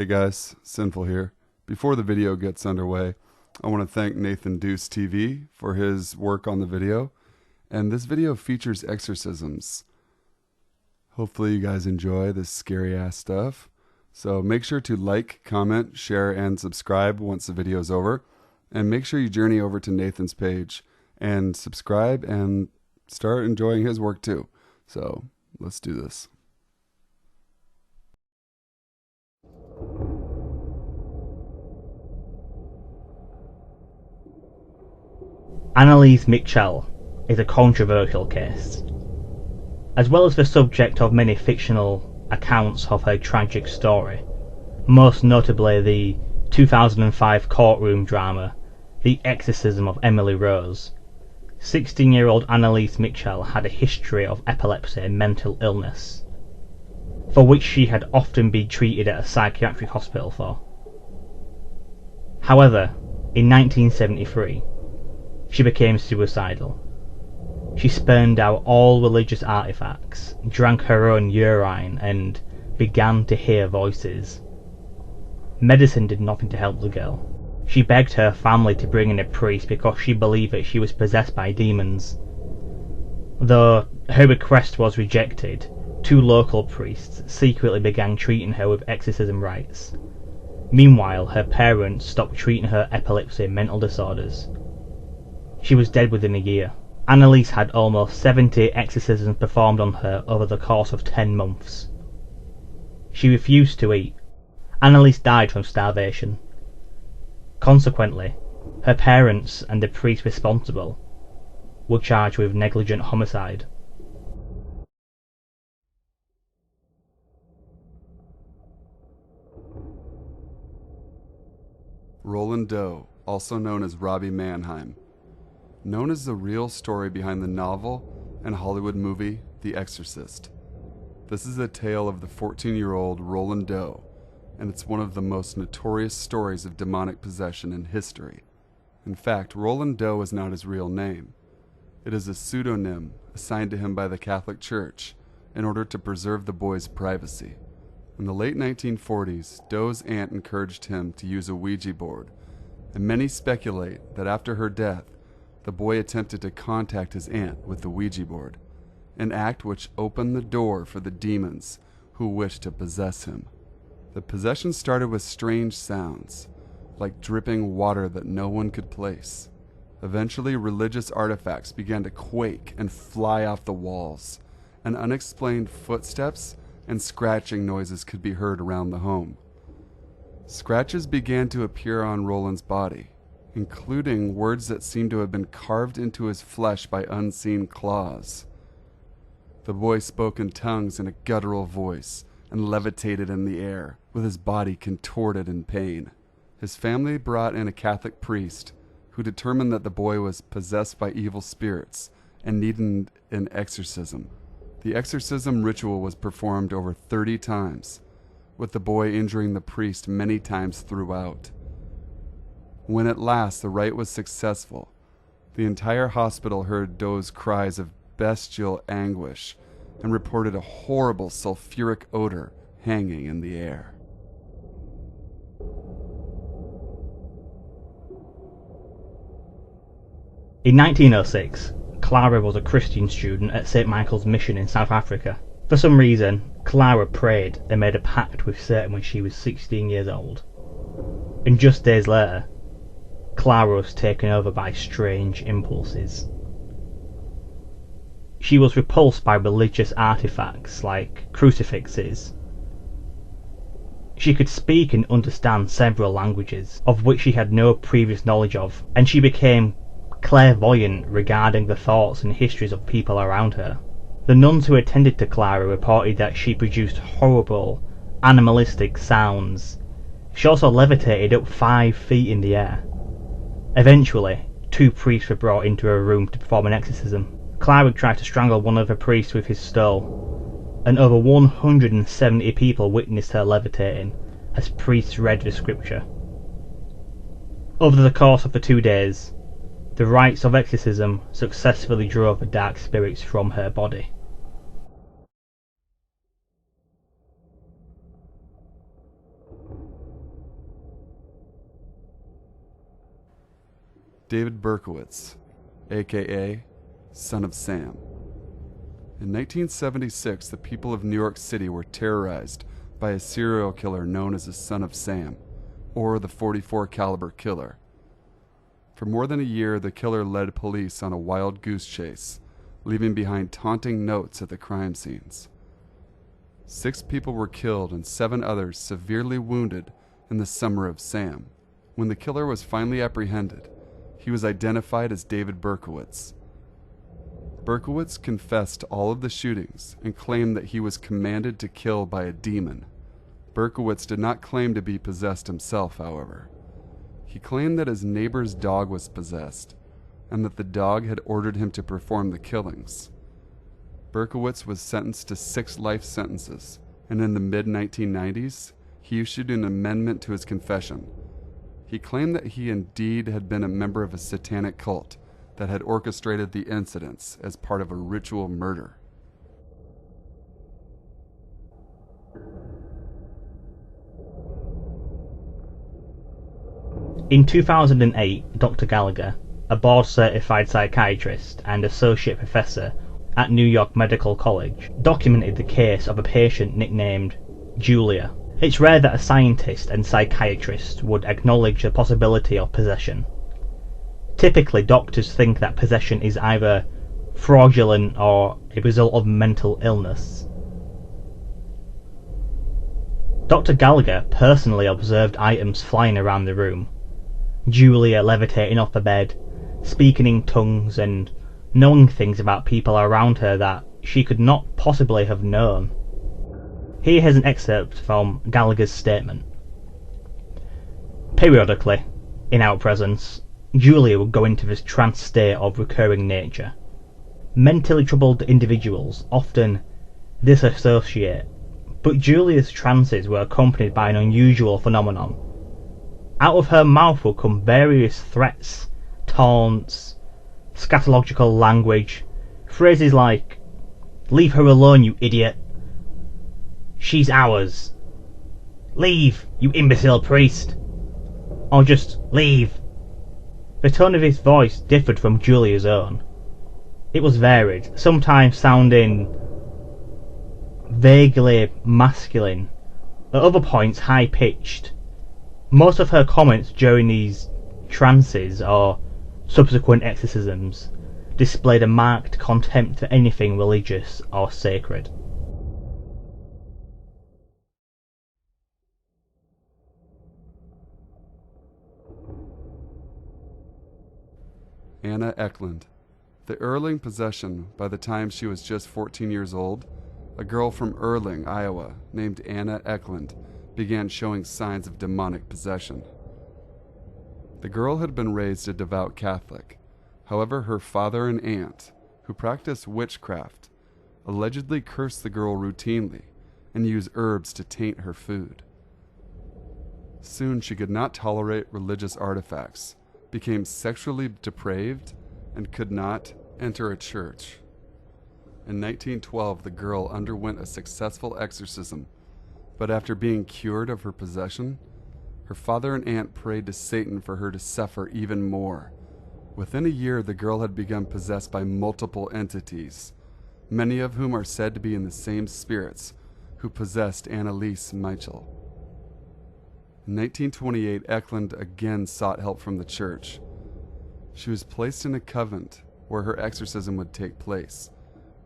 Hey guys, Sinful here. Before the video gets underway, I want to thank NathanDuceTv for his work on the video, and this video features exorcisms. Hopefully you guys enjoy this scary ass stuff. So make sure to like, comment, share, and subscribe once the video is over, and make sure you journey over to Nathan's page and subscribe and start enjoying his work too. So let's do this. Anneliese Michel is a controversial case. As well as the subject of many fictional accounts of her tragic story, most notably the 2005 courtroom drama The Exorcism of Emily Rose, 16-year-old Anneliese Michel had a history of epilepsy and mental illness, for which she had often been treated at a psychiatric hospital for. However, in 1973, she became suicidal. She spurned out all religious artifacts, drank her own urine, and began to hear voices. Medicine did nothing to help the girl. She begged her family to bring in a priest because she believed that she was possessed by demons. Though her request was rejected, two local priests secretly began treating her with exorcism rites. Meanwhile, her parents stopped treating her epilepsy and mental disorders. She was dead within a year. Anneliese had almost 70 exorcisms performed on her over the course of 10 months. She refused to eat. Anneliese died from starvation. Consequently, her parents and the priest responsible were charged with negligent homicide. Roland Doe, also known as Robbie Mannheim. Known as the real story behind the novel and Hollywood movie The Exorcist. This is the tale of the 14-year-old Roland Doe, and it's one of the most notorious stories of demonic possession in history. In fact, Roland Doe is not his real name. It is a pseudonym assigned to him by the Catholic Church in order to preserve the boy's privacy. In the late 1940s, Doe's aunt encouraged him to use a Ouija board, and many speculate that after her death, the boy attempted to contact his aunt with the Ouija board, an act which opened the door for the demons who wished to possess him. The possession started with strange sounds, like dripping water that no one could place. Eventually, religious artifacts began to quake and fly off the walls, and unexplained footsteps and scratching noises could be heard around the home. Scratches began to appear on Roland's body, including words that seemed to have been carved into his flesh by unseen claws. The boy spoke in tongues in a guttural voice and levitated in the air, with his body contorted in pain. His family brought in a Catholic priest who determined that the boy was possessed by evil spirits and needed an exorcism. The exorcism ritual was performed over 30 times, with the boy injuring the priest many times throughout. When at last the rite was successful, the entire hospital heard Doe's cries of bestial anguish and reported a horrible sulfuric odor hanging in the air. In 1906, Clara was a Christian student at St. Michael's Mission in South Africa. For some reason, Clara prayed and made a pact with Satan when she was 16 years old. And just days later, Clara was taken over by strange impulses. She was repulsed by religious artifacts like crucifixes. She could speak and understand several languages, of which she had no previous knowledge of, and she became clairvoyant regarding the thoughts and histories of people around her. The nuns who attended to Clara reported that she produced horrible, animalistic sounds. She also levitated up 5 feet in the air. Eventually, 2 priests were brought into her room to perform an exorcism. Clara tried to strangle one of the priests with his stole, and over 170 people witnessed her levitating as priests read the scripture. Over the course of the 2 days, the rites of exorcism successfully drove the dark spirits from her body. David Berkowitz, aka Son of Sam. In 1976, the people of New York City were terrorized by a serial killer known as the Son of Sam, or the .44 caliber killer. For more than a year, the killer led police on a wild goose chase, leaving behind taunting notes at the crime scenes. 6 people were killed and 7 others severely wounded in the Summer of Sam. When the killer was finally apprehended, he was identified as David Berkowitz. Berkowitz confessed all of the shootings and claimed that he was commanded to kill by a demon. Berkowitz did not claim to be possessed himself, however. He claimed that his neighbor's dog was possessed, and that the dog had ordered him to perform the killings. Berkowitz was sentenced to 6 life sentences, and in the mid-1990s, he issued an amendment to his confession. He claimed that he indeed had been a member of a satanic cult that had orchestrated the incidents as part of a ritual murder. In 2008, Dr. Gallagher, a board-certified psychiatrist and associate professor at New York Medical College, documented the case of a patient nicknamed Julia. It's rare that a scientist and psychiatrist would acknowledge the possibility of possession. Typically, doctors think that possession is either fraudulent or a result of mental illness. Dr. Gallagher personally observed items flying around the room, Julia levitating off the bed, speaking in tongues, and knowing things about people around her that she could not possibly have known. Here is an excerpt from Gallagher's statement. Periodically, in our presence, Julia would go into this trance state of recurring nature. Mentally troubled individuals often disassociate, but Julia's trances were accompanied by an unusual phenomenon. Out of her mouth would come various threats, taunts, scatological language, phrases like, "Leave her alone, you idiot," "She's ours," "Leave, you imbecile priest," or just "Leave." The tone of his voice differed from Julia's own. It was varied, sometimes sounding vaguely masculine, at other points high-pitched. Most of her comments during these trances or subsequent exorcisms displayed a marked contempt for anything religious or sacred. Anna Eckland. The Erling possession, by the time she was just 14 years old, a girl from Erling, Iowa, named Anna Eckland, began showing signs of demonic possession. The girl had been raised a devout Catholic. However, her father and aunt, who practiced witchcraft, allegedly cursed the girl routinely and used herbs to taint her food. Soon she could not tolerate religious artifacts, became sexually depraved, and could not enter a church. In 1912, the girl underwent a successful exorcism, but after being cured of her possession, her father and aunt prayed to Satan for her to suffer even more. Within a year, the girl had become possessed by multiple entities, many of whom are said to be in the same spirits who possessed Anneliese Michel. In 1928, Eckland again sought help from the church. She was placed in a convent where her exorcism would take place,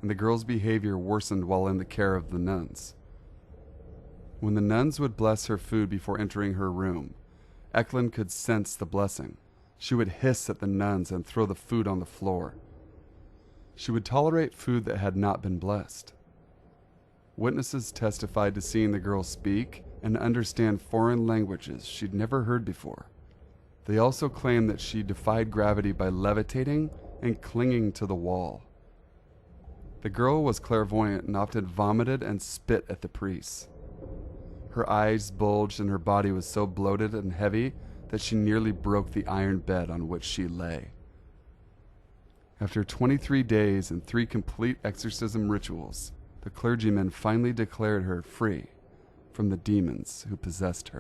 and the girl's behavior worsened while in the care of the nuns. When the nuns would bless her food before entering her room, Eckland could sense the blessing. She would hiss at the nuns and throw the food on the floor. She would tolerate food that had not been blessed. Witnesses testified to seeing the girl speak and understand foreign languages she'd never heard before. They also claimed that she defied gravity by levitating and clinging to the wall. The girl was clairvoyant and often vomited and spit at the priests. Her eyes bulged and her body was so bloated and heavy that she nearly broke the iron bed on which she lay. After 23 days and 3 complete exorcism rituals, the clergyman finally declared her free from the demons who possessed her.